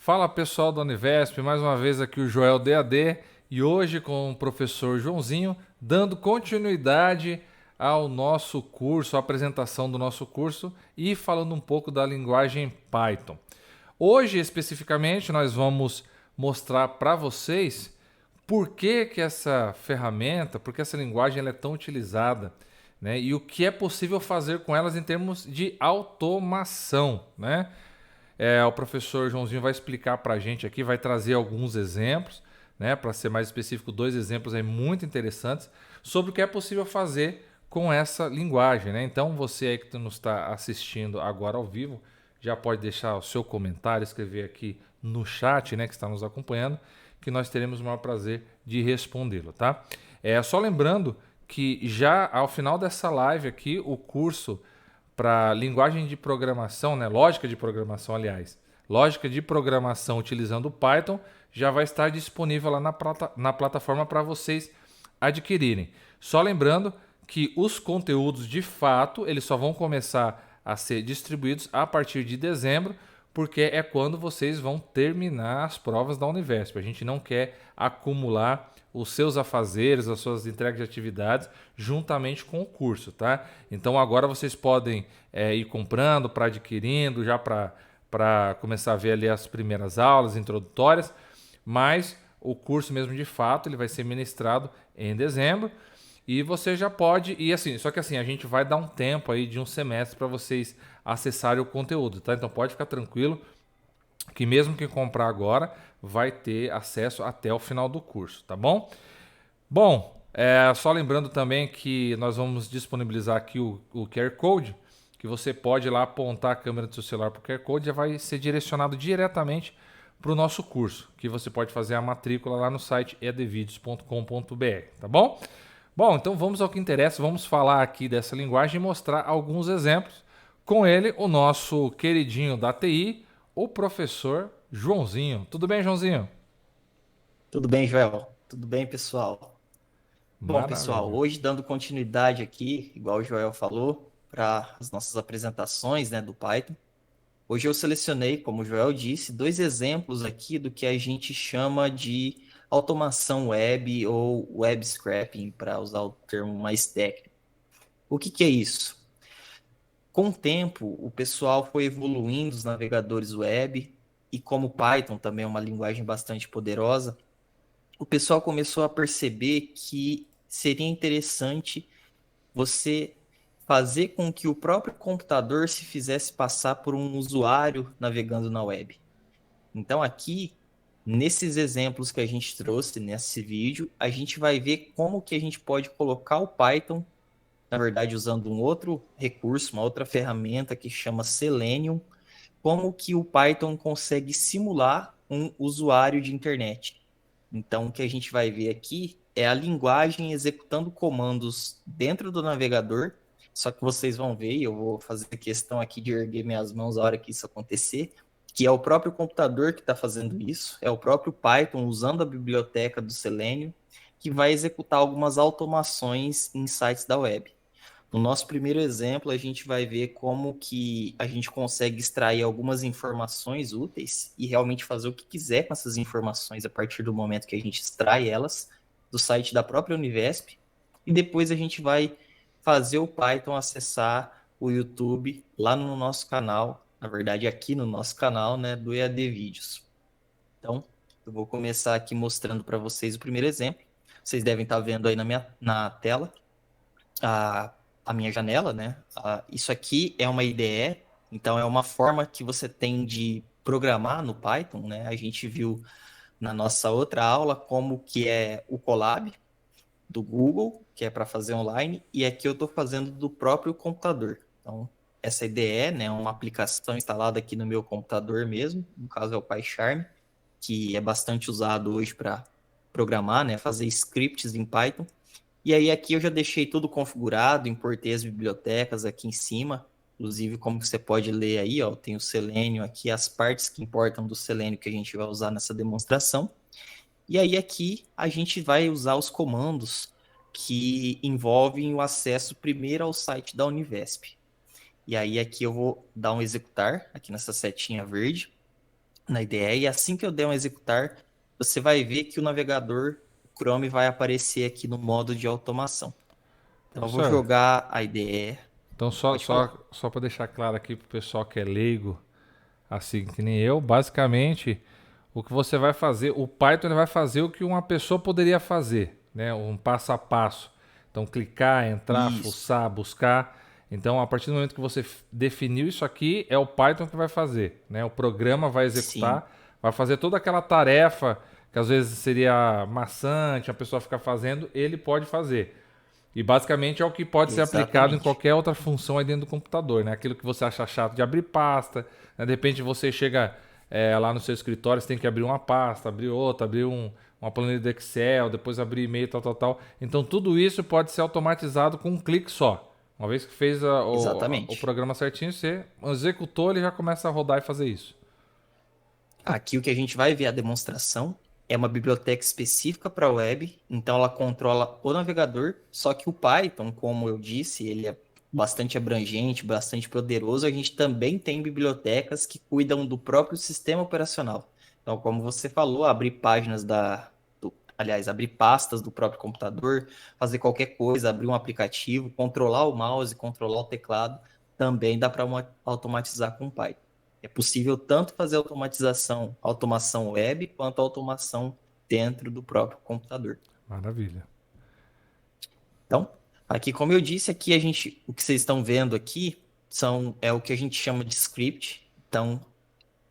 Fala pessoal da Univesp, mais uma vez aqui o Joel DAD e hoje com o professor Joãozinho dando continuidade ao nosso curso, à apresentação do nosso curso e falando um pouco da linguagem Python. Hoje especificamente nós vamos mostrar para vocês por que essa ferramenta, por que essa linguagem ela é tão utilizada, né? E o que é possível fazer com elas em termos de automação, né? O professor Joãozinho vai explicar para a gente aqui, vai trazer alguns exemplos, né? Para ser mais específico, dois exemplos aí muito interessantes sobre o que é possível fazer com essa linguagem, né? Então você aí que nos está assistindo agora ao vivo, já pode deixar o seu comentário, escrever aqui no chat, né? Que está nos acompanhando, que nós teremos o maior prazer de respondê-lo, tá? Só lembrando que já ao final dessa live aqui, o curso para linguagem de programação, né? Lógica de programação, aliás. Lógica de programação utilizando o Python já vai estar disponível lá na plataforma para vocês adquirirem. Só lembrando que os conteúdos de fato eles só vão começar a ser distribuídos a partir de dezembro, porque é quando vocês vão terminar as provas da Univesp. A gente não quer acumular os seus afazeres, as suas entregas de atividades juntamente com o curso, tá? Então agora vocês podem ir comprando, para adquirindo, já para começar a ver ali as primeiras aulas introdutórias, mas o curso mesmo de fato ele vai ser ministrado em dezembro e você já pode e assim, só que assim a gente vai dar um tempo aí de um semestre para vocês acessarem o conteúdo, tá? Então pode ficar tranquilo que mesmo quem comprar agora vai ter acesso até o final do curso, tá bom? Bom, só lembrando também que nós vamos disponibilizar aqui o QR Code, que você pode ir lá apontar a câmera do seu celular para o QR Code e já vai ser direcionado diretamente para o nosso curso, que você pode fazer a matrícula lá no site edvideos.com.br, tá bom? Bom, então vamos ao que interessa, vamos falar aqui dessa linguagem e mostrar alguns exemplos. Com ele, o nosso queridinho da TI, o professor Joãozinho. Tudo bem, Joãozinho? Tudo bem, Joel? Tudo bem, pessoal? Bom, pessoal, Maravilha. hoje dando continuidade aqui, igual o Joel falou, para as nossas apresentações, né, do Python. Hoje eu selecionei, como o Joel disse, dois exemplos aqui do que a gente chama de automação web ou web scraping, para usar o termo mais técnico. O que que é isso? Com o tempo, o pessoal foi evoluindo os navegadores web e como o Python também é uma linguagem bastante poderosa, o pessoal começou a perceber que seria interessante você fazer com que o próprio computador se fizesse passar por um usuário navegando na web. Então, aqui, nesses exemplos que a gente trouxe nesse vídeo, a gente vai ver como que a gente pode colocar o Python, na verdade, usando um outro recurso, uma outra ferramenta que chama Selenium, como que o Python consegue simular um usuário de internet. Então, o que a gente vai ver aqui é a linguagem executando comandos dentro do navegador. Só que vocês vão ver, e eu vou fazer questão aqui de erguer minhas mãos a hora que isso acontecer, que é o próprio computador que está fazendo isso, é o próprio Python usando a biblioteca do Selenium, que vai executar algumas automações em sites da web. No nosso primeiro exemplo, a gente vai ver como que a gente consegue extrair algumas informações úteis e realmente fazer o que quiser com essas informações a partir do momento que a gente extrai elas do site da própria Univesp. E depois a gente vai fazer o Python acessar o YouTube lá no nosso canal, na verdade aqui no nosso canal, né, do EAD Vídeos. Então, eu vou começar aqui mostrando para vocês o primeiro exemplo. Vocês devem estar vendo aí na tela a, a minha janela, né? Isso aqui é uma IDE, então é uma forma que você tem de programar no Python, né? A gente viu na nossa outra aula como que é o Colab do Google, que é para fazer online, e aqui eu estou fazendo do próprio computador. Então, essa IDE, né, é uma aplicação instalada aqui no meu computador mesmo, no caso é o PyCharm, que é bastante usado hoje para programar, né, fazer scripts em Python. E aí aqui eu já deixei tudo configurado, importei as bibliotecas aqui em cima, inclusive como você pode ler aí, ó, tem o Selenium aqui, as partes que importam do Selenium que a gente vai usar nessa demonstração. E aí aqui a gente vai usar os comandos que envolvem o acesso primeiro ao site da Univesp. E aí aqui eu vou dar um executar aqui nessa setinha verde. na IDE, e assim que eu der um executar, você vai ver que o navegador Chrome vai aparecer aqui no modo de automação. Então eu vou Professor, jogar a IDE. então só, Pode falar. só para deixar claro aqui pro pessoal que é leigo, assim que nem eu, basicamente o que você vai fazer, o Python ele vai fazer o que uma pessoa poderia fazer, né? Um passo a passo. Então clicar, entrar, Isso, fuçar, buscar. Então a partir do momento que você definiu isso aqui, é o Python que vai fazer, né? O programa vai sim, executar, vai fazer toda aquela tarefa que às vezes seria maçante a pessoa ficar fazendo, ele pode fazer. E basicamente é o que pode ser aplicado em exatamente. qualquer outra função aí dentro do computador, né? Aquilo que você acha chato de abrir pasta, né? De repente você chega lá no seu escritório, você tem que abrir uma pasta, abrir outra, abrir uma planilha do Excel, depois abrir e-mail, tal, tal, tal. Então tudo isso pode ser automatizado com um clique só. Uma vez que fez o Exatamente. programa certinho, você executou, ele já começa a rodar e fazer isso. Aqui o que a gente vai ver a demonstração é uma biblioteca específica para a web, então ela controla o navegador, só que o Python, como eu disse, ele é bastante abrangente, bastante poderoso. A gente também tem bibliotecas que cuidam do próprio sistema operacional. Então, como você falou, abrir páginas aliás, abrir pastas do próprio computador, fazer qualquer coisa, abrir um aplicativo, controlar o mouse, controlar o teclado, também dá para automatizar com o Python. É possível tanto fazer automação web, quanto automação dentro do próprio computador. Maravilha. Então, aqui, como eu disse, aqui o que vocês estão vendo aqui é o que a gente chama de script. Então,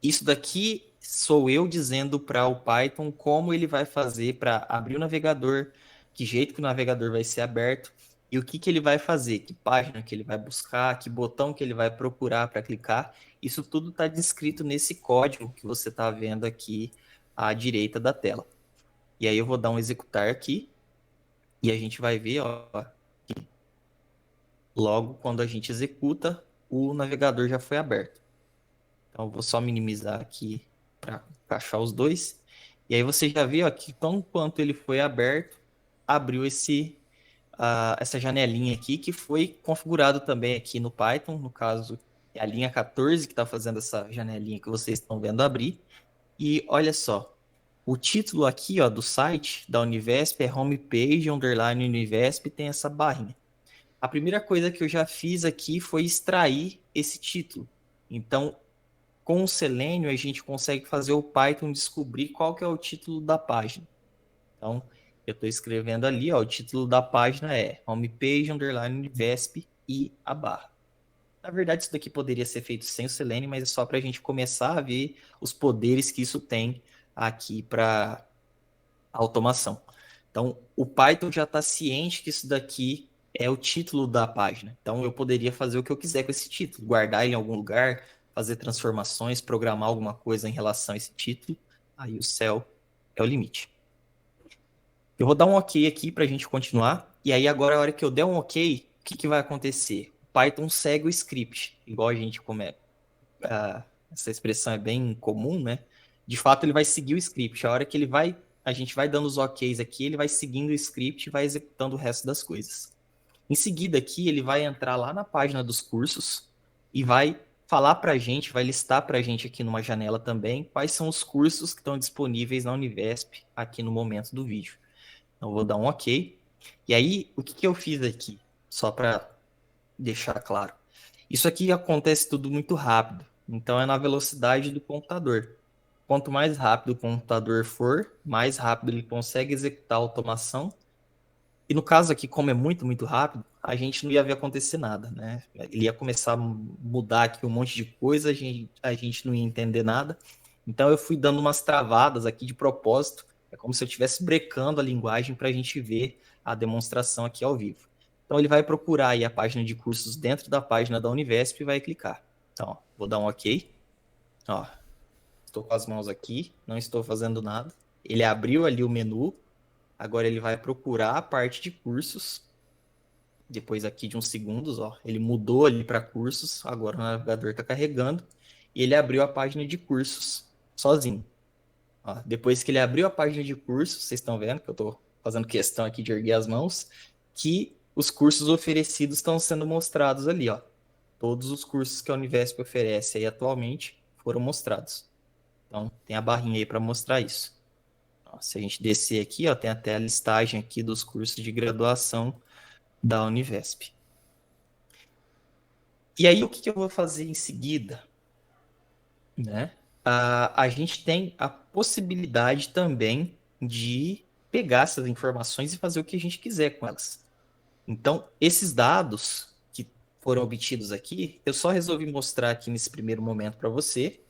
isso daqui sou eu dizendo para o Python como ele vai fazer para abrir o navegador, que jeito que o navegador vai ser aberto e o que que ele vai fazer, que página que ele vai buscar, que botão que ele vai procurar para clicar. Isso tudo está descrito nesse código que você está vendo aqui à direita da tela. E aí eu vou dar um executar aqui e a gente vai ver, ó, logo quando a gente executa, o navegador já foi aberto. Então, eu vou só minimizar aqui para encaixar os dois. E aí você já viu aqui, tão quanto ele foi aberto, abriu essa janelinha aqui, que foi configurado também aqui no Python. No caso, é a linha 14 que está fazendo essa janelinha que vocês estão vendo abrir. E olha só, o título aqui ó, do site da Univesp é homepage underline Univesp, tem essa barrinha. A primeira coisa que eu já fiz aqui foi extrair esse título. Então, com o Selenium, a gente consegue fazer o Python descobrir qual que é o título da página. Então, eu estou escrevendo ali, ó, o título da página é homepage underline Univesp e a barra. Na verdade, isso daqui poderia ser feito sem o Selenium, mas é só para a gente começar a ver os poderes que isso tem aqui para automação. Então, o Python já está ciente que isso daqui é o título da página. Então, eu poderia fazer o que eu quiser com esse título, guardar ele em algum lugar, fazer transformações, programar alguma coisa em relação a esse título. Aí o céu é o limite. Eu vou dar um OK aqui para a gente continuar. E aí, agora, a hora que eu der um OK, o que, que vai acontecer? O Python segue o script, igual a gente essa expressão é bem comum, né? De fato, ele vai seguir o script. A hora que a gente vai dando os OKs aqui, ele vai seguindo o script e vai executando o resto das coisas. Em seguida, aqui, ele vai entrar lá na página dos cursos e vai falar para a gente, vai listar para a gente aqui numa janela também quais são os cursos que estão disponíveis na Univesp aqui no momento do vídeo. Então, eu vou dar um OK. E aí, o que que eu fiz aqui? Só para deixar claro. Isso aqui acontece tudo muito rápido, então é na velocidade do computador. Quanto mais rápido o computador for, mais rápido ele consegue executar a automação. E no caso aqui, como é muito, muito rápido, a gente não ia ver acontecer nada, né? Ele ia começar a mudar aqui um monte de coisa, a gente não ia entender nada. Então eu fui dando umas travadas aqui de propósito. É como se eu estivesse brecando a linguagem para a gente ver a demonstração aqui ao vivo. Então ele vai procurar aí a página de cursos dentro da página da Univesp e vai clicar. Então, ó, vou dar um OK. Ó, estou com as mãos aqui, não estou fazendo nada. Ele abriu ali o menu. Agora ele vai procurar a parte de cursos. Depois aqui de uns segundos, ó, ele mudou ali para cursos. Agora o navegador está carregando e ele abriu a página de cursos sozinho. Ó, depois que ele abriu a página de cursos, vocês estão vendo que eu estou fazendo questão aqui de erguer as mãos, que os cursos oferecidos estão sendo mostrados ali, ó. Todos os cursos que a Univesp oferece aí atualmente foram mostrados. Então, tem a barrinha aí para mostrar isso. Ó, se a gente descer aqui, ó, tem até a listagem aqui dos cursos de graduação da Univesp. E aí, o que eu vou fazer em seguida, né? A gente tem a possibilidade também de pegar essas informações e fazer o que a gente quiser com elas. Então, esses dados que foram obtidos aqui, eu só resolvi mostrar aqui nesse primeiro momento para você.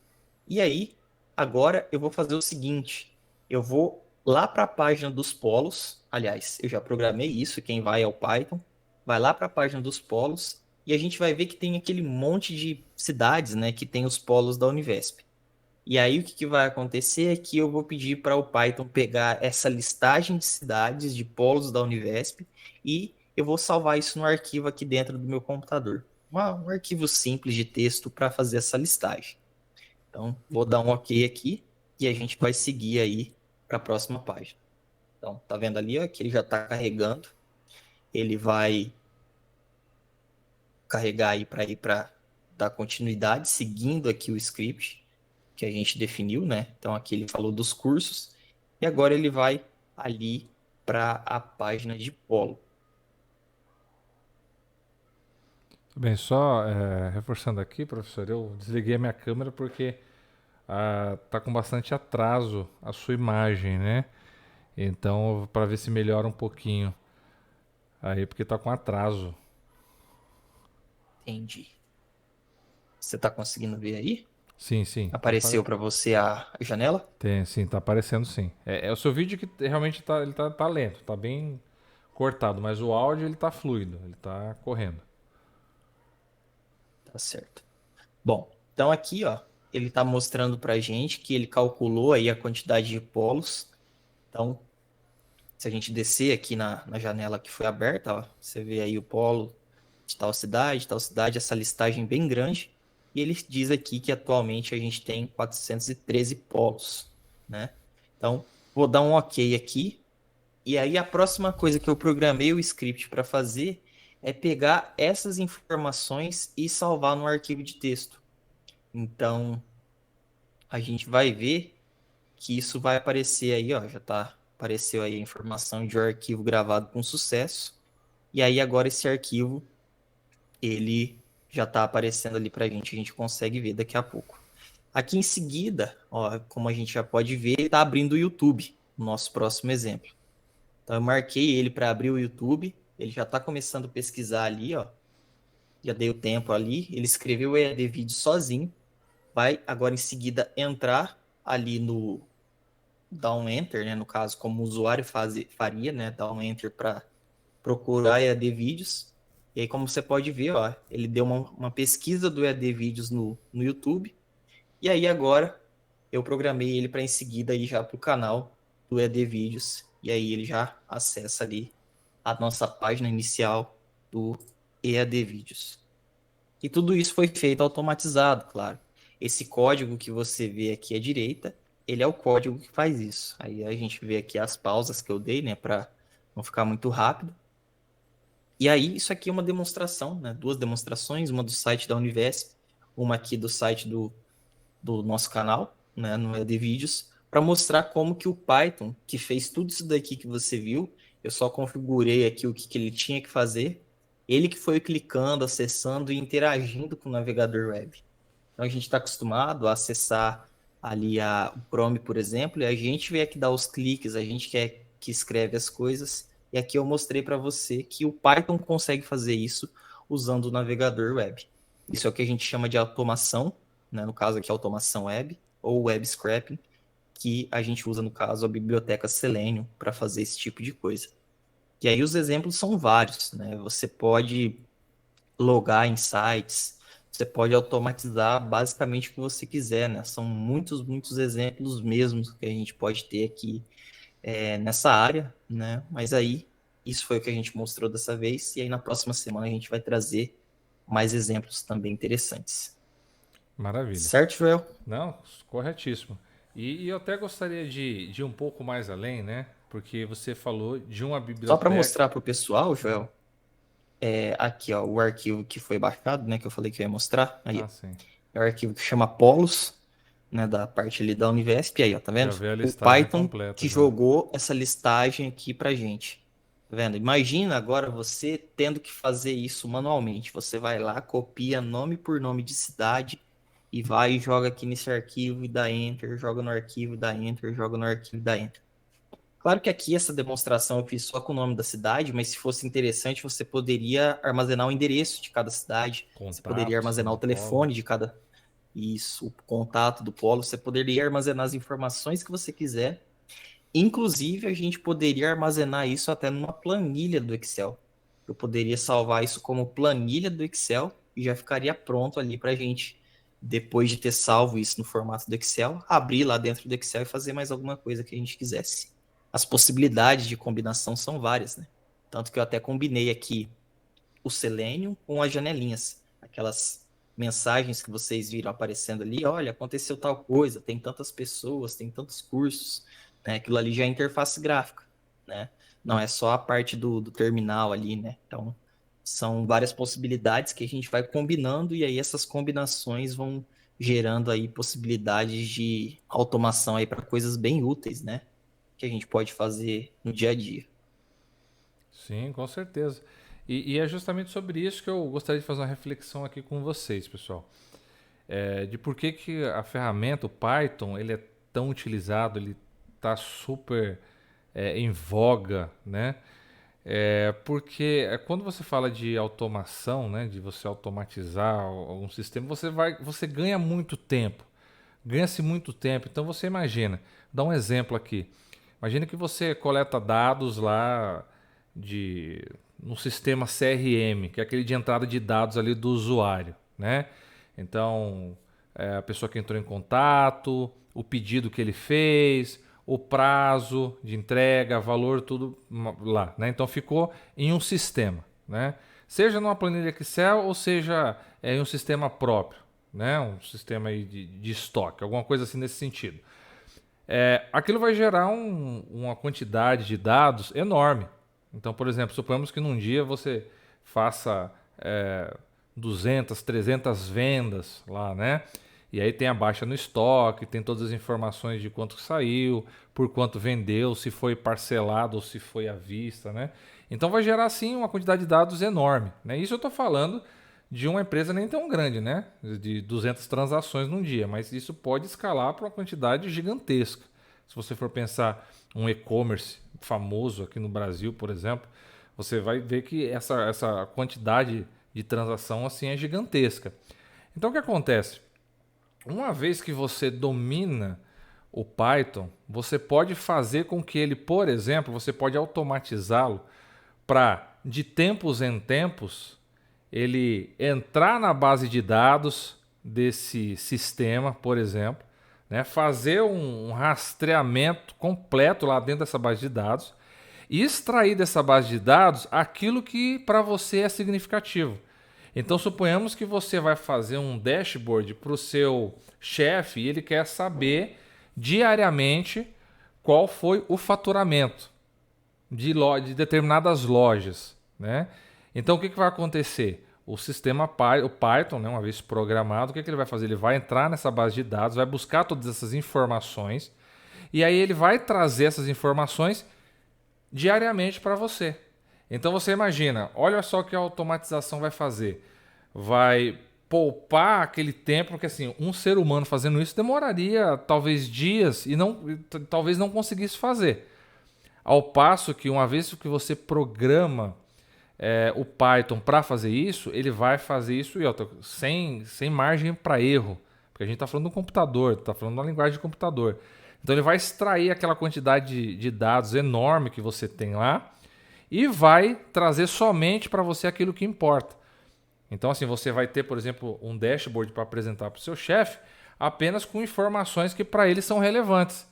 E aí, agora eu vou fazer o seguinte: eu vou lá para a página dos polos. Aliás, eu já programei isso. Quem vai ao Python, vai lá para a página dos polos e a gente vai ver que tem aquele monte de cidades, né, que tem os polos da Univesp. E aí o que vai acontecer é que eu vou pedir para o Python pegar essa listagem de cidades, de polos da Univesp, e eu vou salvar isso no arquivo aqui dentro do meu computador. Um arquivo simples de texto para fazer essa listagem. Então, vou dar um OK aqui e a gente vai seguir aí para a próxima página. Então, tá vendo ali, ó, que ele já está carregando. Ele vai carregar aí para dar continuidade, seguindo aqui o script que a gente definiu, né? Então aqui ele falou dos cursos e agora ele vai ali para a página de polo. Bem, só reforçando aqui, professor, eu desliguei a minha câmera porque tá com bastante atraso a sua imagem, né? Então, para ver se melhora um pouquinho. Aí, porque tá com atraso. Entendi. Você está conseguindo ver aí? Sim, sim. Apareceu para você a janela? Tem, sim, tá aparecendo sim. É o seu vídeo que realmente tá lento, tá bem cortado, mas o áudio ele tá fluido, ele tá correndo. Tá certo. Bom, então aqui, ó, ele está mostrando para a gente que ele calculou aí a quantidade de polos. Então, se a gente descer aqui na janela que foi aberta, ó, você vê aí o polo de tal cidade, essa listagem bem grande. E ele diz aqui que atualmente a gente tem 413 polos, né? Então, vou dar um OK aqui. E aí a próxima coisa que eu programei o script para fazer é pegar essas informações e salvar no arquivo de texto. Então, a gente vai ver que isso vai aparecer aí, ó, apareceu aí a informação de um arquivo gravado com sucesso. E aí agora esse arquivo ele já está aparecendo ali para a gente consegue ver daqui a pouco. Aqui em seguida, ó, como a gente já pode ver, ele está abrindo o YouTube, o nosso próximo exemplo. Então eu marquei ele para abrir o YouTube, ele já está começando a pesquisar ali, ó. Já dei o tempo ali, ele escreveu o EAD vídeo sozinho, vai agora em seguida entrar ali no dar um enter, né, no caso como o usuário faria, né, dar um enter para procurar EAD vídeos. E aí, como você pode ver, ó, ele deu uma pesquisa do EAD vídeos no YouTube. E aí agora eu programei ele para em seguida ir já para o canal do EAD vídeos. E aí ele já acessa ali a nossa página inicial do EAD vídeos. E tudo isso foi feito automatizado, claro. Esse código que você vê aqui à direita, ele é o código que faz isso. Aí a gente vê aqui as pausas que eu dei, né, para não ficar muito rápido. E aí, isso aqui é uma demonstração, né? Duas demonstrações, uma do site da Univesp, uma aqui do site do nosso canal, né? No ED Vídeos, para mostrar como que o Python, que fez tudo isso daqui que você viu, eu só configurei aqui o que ele tinha que fazer, ele que foi clicando, acessando e interagindo com o navegador web. Então, a gente está acostumado a acessar ali o Chrome, por exemplo, e a gente vem aqui dar os cliques, a gente quer que escreve as coisas, e aqui eu mostrei para você que o Python consegue fazer isso usando o navegador web. Isso é o que a gente chama de automação, né? No caso aqui, automação web, ou web scraping, que a gente usa, no caso, a biblioteca Selenium para fazer esse tipo de coisa. E aí os exemplos são vários, né? Você pode logar em sites, você pode automatizar basicamente o que você quiser, né? São muitos, muitos exemplos mesmos que a gente pode ter aqui nessa área, né? Mas aí, isso foi o que a gente mostrou dessa vez, e aí na próxima semana a gente vai trazer mais exemplos também interessantes. Maravilha. Certo, Joel? Não, corretíssimo. E eu até gostaria de ir um pouco mais além, né? Porque você falou de uma Só para biblioteca. mostrar para o pessoal, Joel, aqui ó, o arquivo que foi baixado, né? Que eu falei que eu ia mostrar. Aí, Ah, ó, sim. é o arquivo que chama Polos. né, da parte ali da Univesp. Aí, ó, tá Já vendo? vê a O listagem Python completa que já. jogou essa listagem aqui pra gente. Tá vendo? Imagina agora você tendo que fazer isso manualmente. Você vai lá, copia nome por nome de cidade e vai e joga aqui nesse arquivo e dá Enter, joga no arquivo e dá Enter, joga no arquivo e dá Enter. Claro que aqui essa demonstração eu fiz só com o nome da cidade, mas se fosse interessante, você poderia armazenar o endereço de cada cidade, você poderia Contatos armazenar do o polo. telefone de cada, isso, o contato do polo, você poderia armazenar as informações que você quiser. Inclusive, a gente poderia armazenar isso até numa planilha do Excel. Eu poderia salvar isso como planilha do Excel e já ficaria pronto ali para a gente, depois de ter salvo isso no formato do Excel, abrir lá dentro do Excel e fazer mais alguma coisa que a gente quisesse. As possibilidades de combinação são várias, né? Tanto que eu até combinei aqui o Selenium com as janelinhas, aquelas mensagens que vocês viram aparecendo ali, olha, aconteceu tal coisa, tem tantas pessoas, tem tantos cursos, né? Aquilo ali já é interface gráfica, né? Não é só a parte do terminal ali, né? Então, são várias possibilidades que a gente vai combinando e aí essas combinações vão gerando aí possibilidades de automação aí para coisas bem úteis, né? Que a gente pode fazer no dia a dia. Sim, com certeza. E é justamente sobre isso que eu gostaria de fazer uma reflexão aqui com vocês, pessoal. De por que, que a ferramenta, o Python, ele é tão utilizado, ele está super em voga, né? Porque quando você fala de automação, né, de você automatizar algum sistema, você ganha muito tempo, ganha-se muito tempo. Então você imagina, dá um exemplo aqui. Imagina que você coleta dados lá de no sistema CRM, que é aquele de entrada de dados ali do usuário, né? Então, a pessoa que entrou em contato, o pedido que ele fez, o prazo de entrega, valor, tudo lá, né? Então ficou em um sistema, né? Seja numa planilha Excel ou seja em um sistema próprio, né? Um sistema aí de estoque, alguma coisa assim nesse sentido. Aquilo vai gerar uma quantidade de dados enorme. Então, por exemplo, suponhamos que num dia você faça 200, 300 vendas lá, né? E aí tem a baixa no estoque, tem todas as informações de quanto saiu, por quanto vendeu, se foi parcelado ou se foi à vista, né? Então vai gerar sim uma quantidade de dados enorme, né? Isso eu estou falando de uma empresa nem tão grande, né? De 200 transações num dia, mas isso pode escalar para uma quantidade gigantesca. Se você for pensar um e-commerce famoso aqui no Brasil, por exemplo, você vai ver que essa quantidade de transação assim é gigantesca. Então o que acontece? Uma vez que você domina o Python, você pode fazer com que ele, por exemplo, você pode automatizá-lo para, de tempos em tempos, ele entrar na base de dados desse sistema, por exemplo, né, fazer um rastreamento completo lá dentro dessa base de dados e extrair dessa base de dados aquilo que para você é significativo. Então, suponhamos que você vai fazer um dashboard para o seu chefe e ele quer saber diariamente qual foi o faturamento de determinadas lojas, né? Então, o que vai acontecer? O sistema o Python, né, uma vez programado, o que ele vai fazer? Ele vai entrar nessa base de dados, vai buscar todas essas informações e aí ele vai trazer essas informações diariamente para você. Então você imagina, olha só o que a automatização vai fazer. Vai poupar aquele tempo, porque assim, um ser humano fazendo isso demoraria talvez dias e talvez não conseguisse fazer. Ao passo que uma vez que você programa o Python para fazer isso, ele vai fazer isso sem margem para erro. Porque a gente está falando de um computador, está falando de uma linguagem de computador. Então ele vai extrair aquela quantidade de dados enorme que você tem lá e vai trazer somente para você aquilo que importa. Então assim, você vai ter, por exemplo, um dashboard para apresentar para o seu chefe apenas com informações que para ele são relevantes.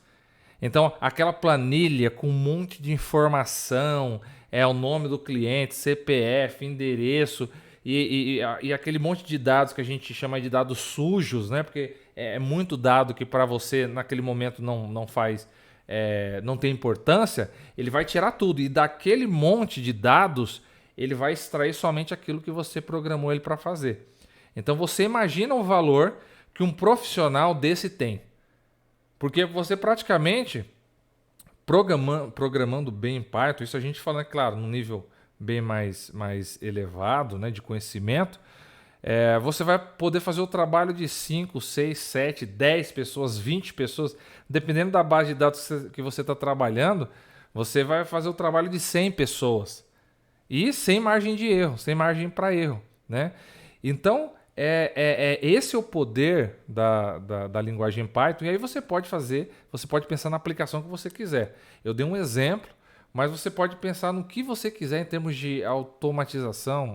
Então, aquela planilha com um monte de informação, o nome do cliente, CPF, endereço e aquele monte de dados que a gente chama de dados sujos, né? Porque é muito dado que para você naquele momento não faz, não tem importância, ele vai tirar tudo e daquele monte de dados ele vai extrair somente aquilo que você programou ele para fazer. Então você imagina o valor que um profissional desse tem. Porque você praticamente, programando bem em Python, isso a gente fala, claro, num nível bem mais elevado, né, de conhecimento, você vai poder fazer o trabalho de 5, 6, 7, 10 pessoas, 20 pessoas, dependendo da base de dados que você está trabalhando, você vai fazer o trabalho de 100 pessoas. E sem margem de erro, sem margem para erro, né? Então, esse é o poder da linguagem Python. E aí você pode pensar na aplicação que você quiser. Eu dei um exemplo, mas você pode pensar no que você quiser em termos de automação,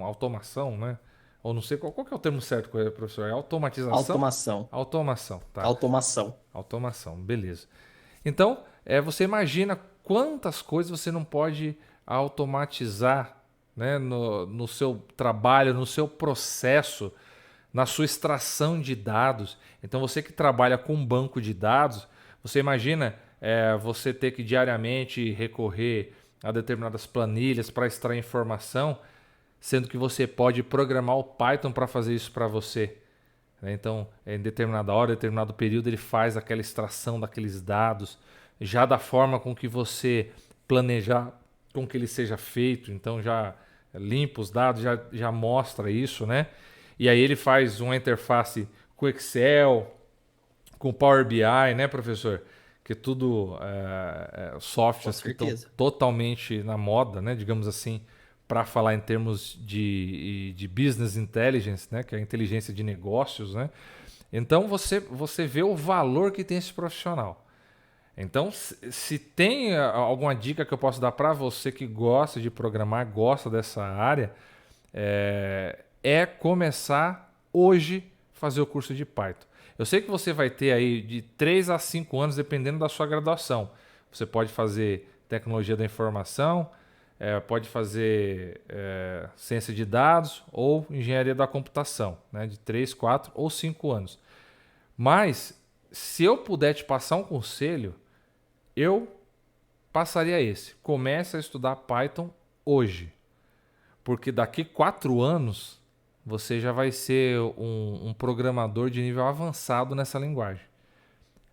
né? Ou não sei qual que é o termo certo, professor? É automatização? Automação. Automação, tá. Automação. Automação, beleza. Então, você imagina quantas coisas você não pode automatizar, né, no seu trabalho, no seu processo, na sua extração de dados. Então, você que trabalha com um banco de dados, você imagina você ter que diariamente recorrer a determinadas planilhas para extrair informação, sendo que você pode programar o Python para fazer isso para você, né? Então, em determinada hora, em determinado período, ele faz aquela extração daqueles dados, já da forma com que você planejar com que ele seja feito. Então, já limpa os dados, já mostra isso, né? E aí ele faz uma interface com Excel, com Power BI, né, professor? Que tudo Com softwares que estão certeza. totalmente na moda, né, digamos assim, para falar em termos de business intelligence, né, que é a inteligência de negócios, né? Então você vê o valor que tem esse profissional. Então, se tem alguma dica que eu posso dar para você que gosta de programar, gosta dessa área, começar hoje a fazer o curso de Python. Eu sei que você vai ter aí de 3 a 5 anos, dependendo da sua graduação. Você pode fazer tecnologia da informação, pode fazer ciência de dados ou engenharia da computação, né, de 3, 4 ou 5 anos. Mas, se eu puder te passar um conselho, eu passaria esse. Comece a estudar Python hoje. Porque daqui 4 anos você já vai ser um programador de nível avançado nessa linguagem.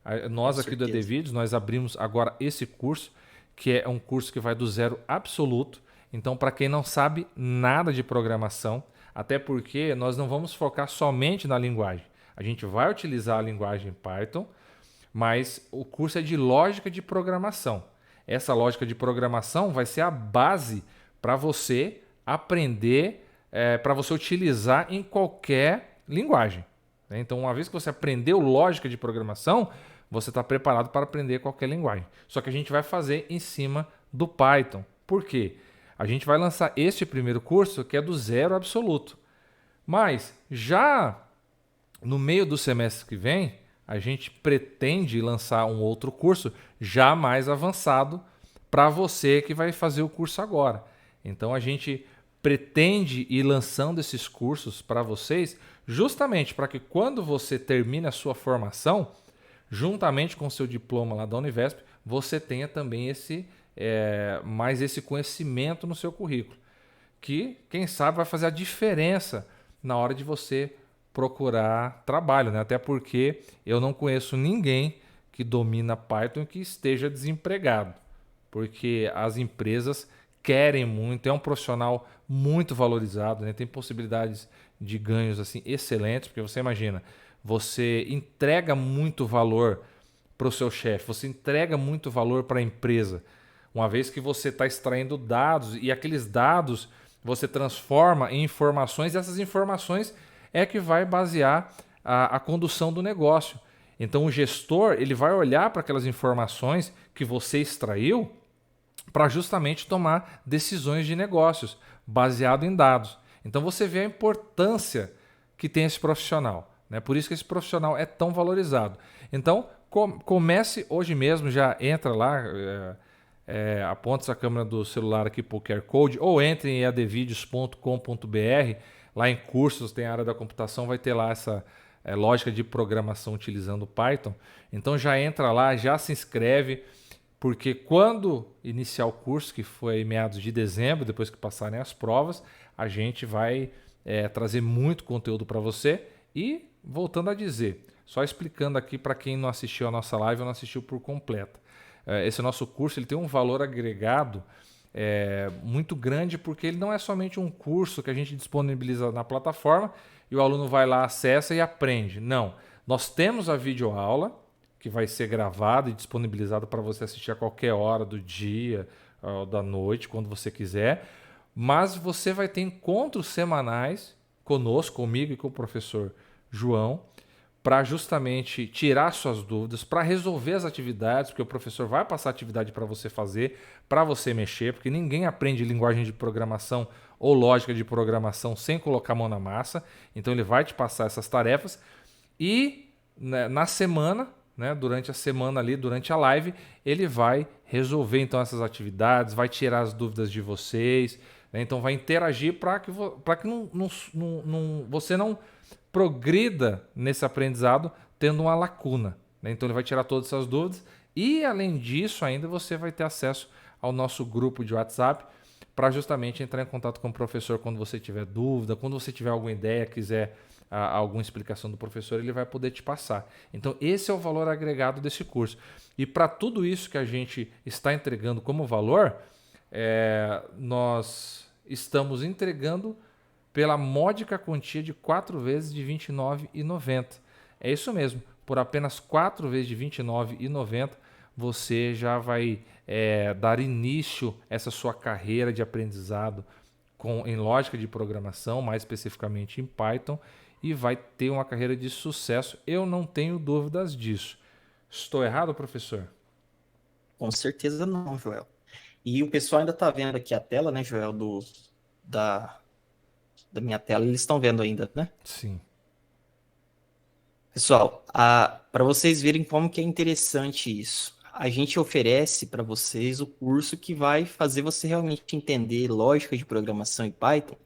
Com Nós aqui do certeza. EDVídeos, nós abrimos agora esse curso, que é um curso que vai do zero absoluto. Então, para quem não sabe nada de programação, até porque nós não vamos focar somente na linguagem. A gente vai utilizar a linguagem Python, mas o curso é de lógica de programação. Essa lógica de programação vai ser a base para você aprender, para você utilizar em qualquer linguagem, né? Então, uma vez que você aprendeu lógica de programação, você está preparado para aprender qualquer linguagem. Só que a gente vai fazer em cima do Python. Por quê? A gente vai lançar este primeiro curso que é do zero absoluto. Mas já no meio do semestre que vem, a gente pretende lançar um outro curso já mais avançado para você que vai fazer o curso agora. Então a gente pretende ir lançando esses cursos para vocês, justamente para que quando você termine a sua formação, juntamente com o seu diploma lá da Univesp, você tenha também mais esse conhecimento no seu currículo, que, quem sabe, vai fazer a diferença na hora de você procurar trabalho, né? Até porque eu não conheço ninguém que domina Python que esteja desempregado, porque as empresas querem muito, é um profissional muito valorizado, né? Tem possibilidades de ganhos assim excelentes, porque você imagina, você entrega muito valor para o seu chefe, você entrega muito valor para a empresa, uma vez que você está extraindo dados e aqueles dados você transforma em informações, e essas informações é que vai basear a condução do negócio. Então o gestor ele vai olhar para aquelas informações que você extraiu para justamente tomar decisões de negócios baseado em dados. Então você vê a importância que tem esse profissional, né? Por isso que esse profissional é tão valorizado. Então comece hoje mesmo, já entra lá, aponta essa câmera do celular aqui para o QR Code ou entre em advideos.com.br. Lá em cursos tem a área da computação, vai ter lá essa lógica de programação utilizando Python. Então já entra lá, já se inscreve, porque quando iniciar o curso, que foi em meados de dezembro, depois que passarem as provas, a gente vai trazer muito conteúdo para você e voltando a dizer, só explicando aqui para quem não assistiu a nossa live ou não assistiu por completo. Esse nosso curso ele tem um valor agregado muito grande, porque ele não é somente um curso que a gente disponibiliza na plataforma e o aluno vai lá, acessa e aprende. Não. Nós temos a videoaula, que vai ser gravada e disponibilizada para você assistir a qualquer hora do dia ou da noite, quando você quiser. Mas você vai ter encontros semanais conosco, comigo e com o professor João, para justamente tirar suas dúvidas, para resolver as atividades, porque o professor vai passar atividade para você fazer, para você mexer, porque ninguém aprende linguagem de programação ou lógica de programação sem colocar a mão na massa. Então ele vai te passar essas tarefas e né, na semana, né, durante a semana ali, durante a live, ele vai resolver então essas atividades, vai tirar as dúvidas de vocês, né, então vai interagir para que você não progrida nesse aprendizado tendo uma lacuna, né? Então ele vai tirar todas essas dúvidas e além disso ainda você vai ter acesso ao nosso grupo de WhatsApp para justamente entrar em contato com o professor quando você tiver dúvida, quando você tiver alguma ideia, quiser alguma explicação do professor, ele vai poder te passar. Então esse é o valor agregado desse curso. E para tudo isso que a gente está entregando como valor, nós estamos entregando pela módica quantia de 4 vezes de R$ 29,90. É isso mesmo, por apenas 4 vezes de R$ 29,90 você já vai dar início a essa sua carreira de aprendizado em lógica de programação, mais especificamente em Python, e vai ter uma carreira de sucesso. Eu não tenho dúvidas disso. Estou errado, professor? Com certeza não, Joel. E o pessoal ainda está vendo aqui a tela, né, Joel, da, da minha tela. Eles estão vendo ainda, né? Sim. Pessoal, para vocês verem como que é interessante isso, a gente oferece para vocês o curso que vai fazer você realmente entender lógica de programação em Python.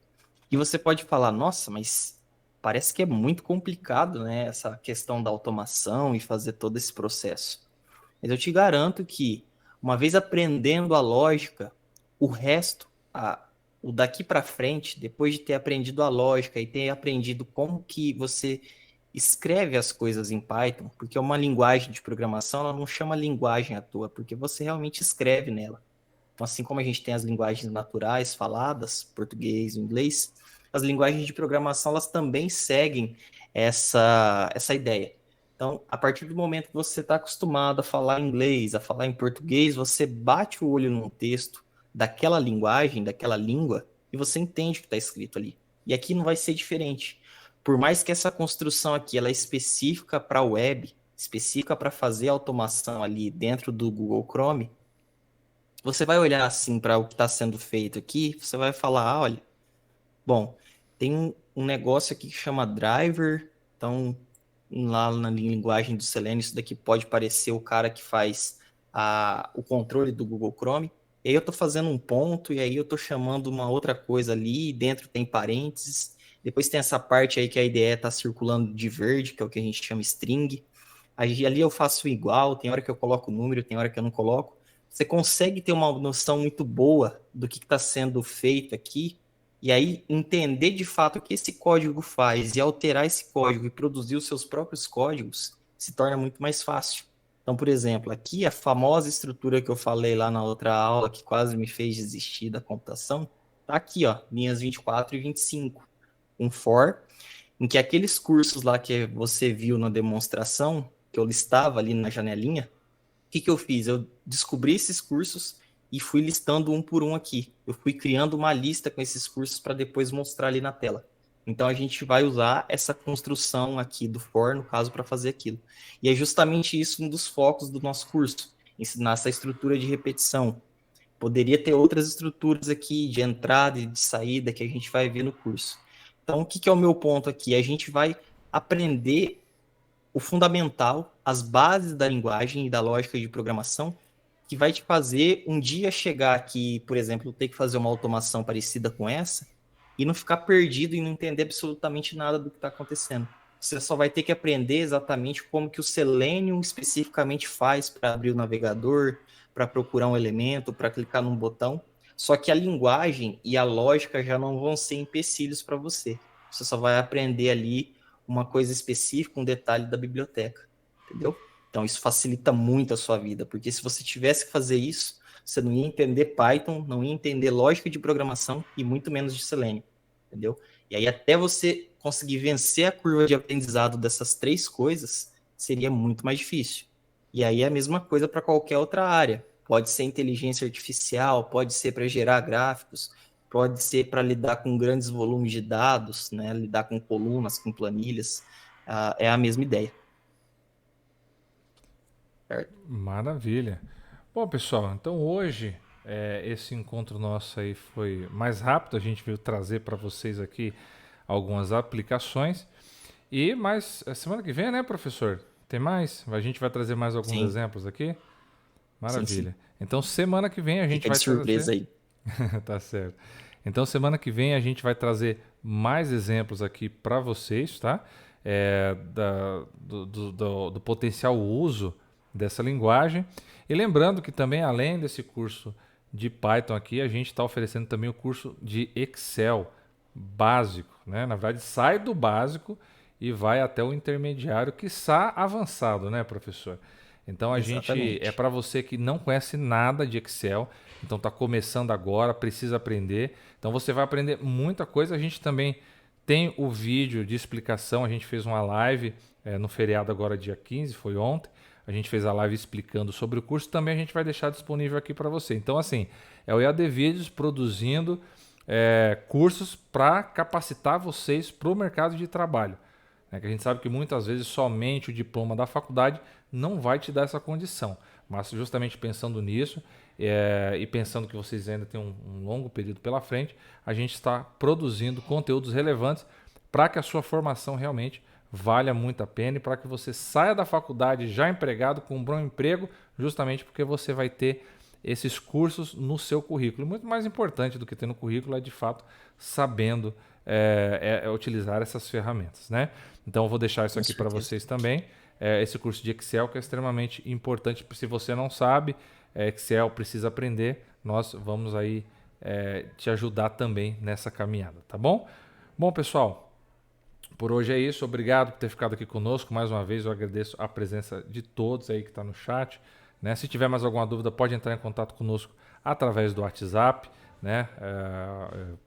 E você pode falar, nossa, mas parece que é muito complicado, né, essa questão da automação e fazer todo esse processo. Mas eu te garanto que, uma vez aprendendo a lógica, o resto, o daqui para frente, depois de ter aprendido a lógica e ter aprendido como que você escreve as coisas em Python, porque é uma linguagem de programação, ela não chama linguagem à toa, porque você realmente escreve nela. Então, assim como a gente tem as linguagens naturais faladas, português, inglês, as linguagens de programação elas também seguem essa ideia. Então, a partir do momento que você está acostumado a falar inglês, a falar em português, você bate o olho num texto daquela linguagem, daquela língua, e você entende o que está escrito ali. E aqui não vai ser diferente. Por mais que essa construção aqui ela é específica para a web, específica para fazer automação ali dentro do Google Chrome, você vai olhar assim para o que está sendo feito aqui, você vai falar, olha, bom, tem um negócio aqui que chama driver, então lá na linguagem do Selenium, isso daqui pode parecer o cara que faz o controle do Google Chrome. E aí eu estou fazendo um ponto, e aí eu estou chamando uma outra coisa ali, e dentro tem parênteses. Depois tem essa parte aí que a IDE está circulando de verde, que é o que a gente chama string. Aí, ali eu faço igual, tem hora que eu coloco o número, tem hora que eu não coloco. Você consegue ter uma noção muito boa do que está sendo feito aqui, e aí entender de fato o que esse código faz e alterar esse código e produzir os seus próprios códigos se torna muito mais fácil. Então, por exemplo, aqui a famosa estrutura que eu falei lá na outra aula, que quase me fez desistir da computação, tá aqui, ó, linhas 24 e 25, um for, em que aqueles cursos lá que você viu na demonstração, que eu listava ali na janelinha, o que eu fiz? Eu descobri esses cursos e fui listando um por um aqui. Eu fui criando uma lista com esses cursos para depois mostrar ali na tela. Então a gente vai usar essa construção aqui do for, no caso, para fazer aquilo. E é justamente isso um dos focos do nosso curso, ensinar essa estrutura de repetição. Poderia ter outras estruturas aqui de entrada e de saída que a gente vai ver no curso. Então, o que é o meu ponto aqui? A gente vai aprender o fundamental, as bases da linguagem e da lógica de programação, que vai te fazer um dia chegar aqui, por exemplo, ter que fazer uma automação parecida com essa e não ficar perdido e não entender absolutamente nada do que está acontecendo. Você só vai ter que aprender exatamente como que o Selenium especificamente faz para abrir o navegador, para procurar um elemento, para clicar num botão. Só que a linguagem e a lógica já não vão ser empecilhos para você. Você só vai aprender ali uma coisa específica, um detalhe da biblioteca, entendeu? Então isso facilita muito a sua vida, porque se você tivesse que fazer isso, você não ia entender Python, não ia entender lógica de programação e muito menos de Selenium, entendeu? E aí até você conseguir vencer a curva de aprendizado dessas três coisas, seria muito mais difícil. E aí é a mesma coisa para qualquer outra área. Pode ser inteligência artificial, pode ser para gerar gráficos, pode ser para lidar com grandes volumes de dados, né? Lidar com colunas, com planilhas. É a mesma ideia. Certo? Maravilha. Bom, pessoal, então hoje esse encontro nosso aí foi mais rápido. A gente veio trazer para vocês aqui algumas aplicações. E mais semana que vem, né, professor? Tem mais? A gente vai trazer mais alguns Sim, exemplos aqui. sim, sim. Maravilha. Então semana que vem a gente Fica de vai trazer. surpresa aí. Tá certo. Então, semana que vem a gente vai trazer mais exemplos aqui para vocês, tá? Do potencial uso dessa linguagem. E lembrando que também, além desse curso de Python aqui, a gente está oferecendo também o curso de Excel básico, né? Na verdade, sai do básico e vai até o intermediário, quiçá avançado, né, professor? Então a gente é Exatamente. para você que não conhece nada de Excel, então está começando agora, precisa aprender. Então você vai aprender muita coisa. A gente também tem o vídeo de explicação. A gente fez uma live no feriado agora dia 15, foi ontem. A gente fez a live explicando sobre o curso. Também a gente vai deixar disponível aqui para você. Então assim, é o EAD Vídeos produzindo cursos para capacitar vocês para o mercado de trabalho. Que a gente sabe que muitas vezes somente o diploma da faculdade não vai te dar essa condição. Mas justamente pensando nisso e pensando que vocês ainda têm um longo período pela frente, a gente está produzindo conteúdos relevantes para que a sua formação realmente valha muito a pena e para que você saia da faculdade já empregado com um bom emprego, justamente porque você vai ter esses cursos no seu currículo. Muito mais importante do que ter no currículo é de fato sabendo utilizar essas ferramentas, né? Então eu vou deixar isso Com aqui para certeza. vocês também. Esse curso de Excel que é extremamente importante. Se você não sabe, Excel precisa aprender. Nós vamos aí te ajudar também nessa caminhada, tá bom? Bom, pessoal, por hoje é isso. Obrigado por ter ficado aqui conosco. Mais uma vez eu agradeço a presença de todos aí que está no chat. Né? Se tiver mais alguma dúvida, pode entrar em contato conosco através do WhatsApp. Né?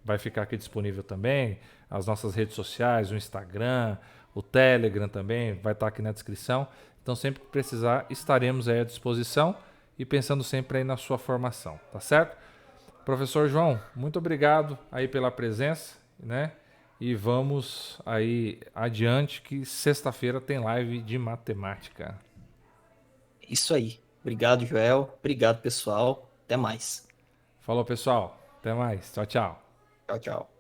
Vai ficar aqui disponível também as nossas redes sociais, o Instagram, o Telegram também, vai estar aqui na descrição. Então, sempre que precisar, estaremos aí à disposição e pensando sempre aí na sua formação, tá certo? Professor João, muito obrigado aí pela presença, né? E vamos aí adiante que sexta-feira tem live de matemática. Isso aí. Obrigado, Joel. Obrigado, pessoal. Até mais. Falou, pessoal. Até mais. Tchau, tchau. Tchau, tchau.